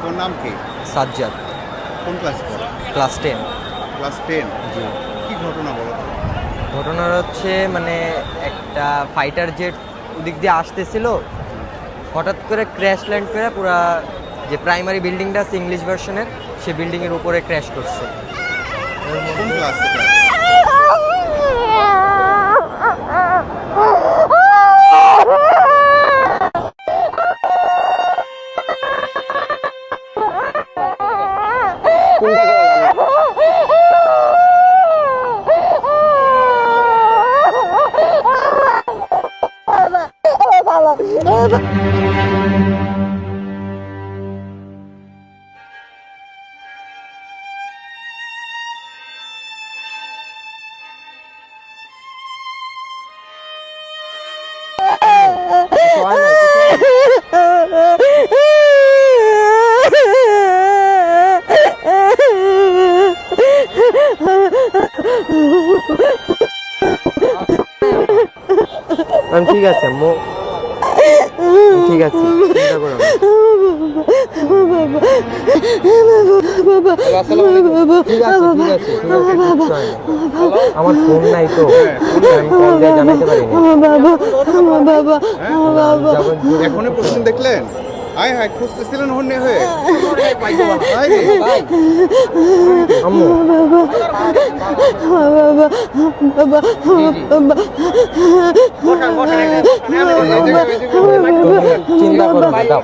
তোর নাম কি? সাজ্জাদ। কোন ক্লাসে পড়ো? ক্লাস 10। ক্লাস 10? জি। কি ঘটনা বলো তো? ঘটনা হচ্ছে মানে একটা ফাইটার জেট ওদিক দিয়ে আসতেছিল, হঠাৎ করে ক্র্যাশ ল্যান্ড করে পুরা যে প্রাইমারি বিল্ডিংটা আছে ইংলিশ ভার্সনের, সে বিল্ডিংয়ের উপরে ক্র্যাশ করছে। কোন ক্লাস এটা? ঠিক আছে ঠিক আছে, চিন্তা করো না। ঠিক আছে ঠিক আছে ঠিক আছে, কিচ্ছু হয় না। আমার ফোন নাই তো, আমি কল দিয়ে জানাইতে পারিনি। এখনই প্রশ্ন দেখলেন? আয় হায়, খুঁজতেছিলেন হন্যে হয়ে? আম্মু চিন্তা করো না, দাও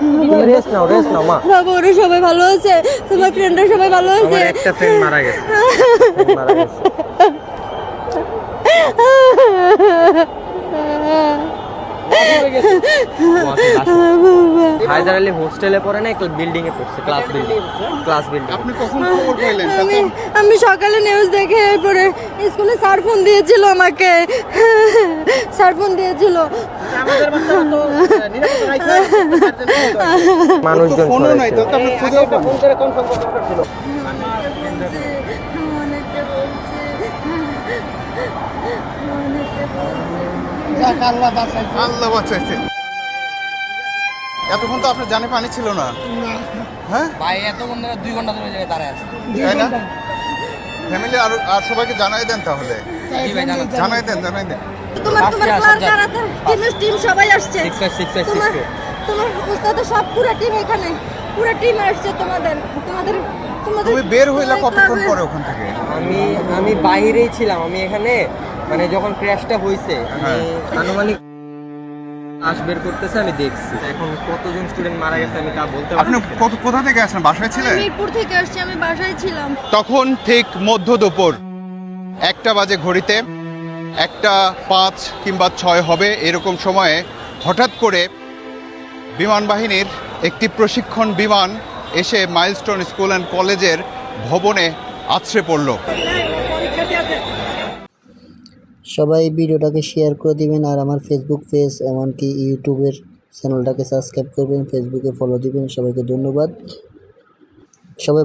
রেস্ট নাও মা। বাবা, ওরা সবাই ভালো আছে? তোমার ফ্রেন্ডরা সবাই ভালো আছে? আমার একটা ফ্রেন্ড মারা গেছে। হায়দার আলী হোস্টেলে পড়ে না, বিল্ডিং এ পড়ছে, ক্লাস বিল্ডিং। আপনি কখন খবর পাইলেন? আমি সকালে নিউজ দেখে এরপরে স্কুলে স্যার ফোন দিয়েছিল আমাকে। মানুষজন ফোনও নাই তো, আপনি খুঁজেও পান? আল্লাহ বাঁচাইছে। এতক্ষণ তো আপনার জানে পানি ছিল না। হ্যাঁ ভাই, এতক্ষণ ধরে 2 ঘন্টা ধরে জায়গায় দাঁড়ায় আছে। ফ্যামিলি আর সবাইকে জানাই দেন তাহলে। জানাই দেন। তোমার টিম সবাই আসছে। 656 তোমার উস্তাদের সব পুরো টিম এখানে, পুরো টিম আসছে তোমাদের। তুমি বের হইলা কতক্ষণ পরে ওখান থেকে? আমি বাইরেই ছিলাম। আমি এখানে মানে যখন ক্র্যাশটা হয়েছে আমি আনুমানিক বের করতেছে, আমি দেখছি। এখন কতজন স্টুডেন্ট মারা গেছে আমি তা বলতে পারছি। আপনি কোথা থেকে আসেন? বাসায় ছিলেন? মিরপুর থেকে আসছি, আমি বাসায় ছিলাম। তখন ঠিক মধ্য দুপুর 1টা বাজে ঘড়িতে, 1:05 কিংবা 6 হবে এরকম সময়ে হঠাৎ করে বিমান বাহিনীর একটি প্রশিক্ষণ বিমান এসে মাইলস্টোন স্কুল অ্যান্ড কলেজের ভবনে আছড়ে পড়ল। সবাই ভিডিওটাকে শেয়ার করে দিবেন, আর আমার ফেসবুক পেজ এমনকি ইউটিউবের চ্যানেলটাকে সাবস্ক্রাইব করবেন, ফেসবুকে ফলো দিবেন। সবাইকে ধন্যবাদ। সবাই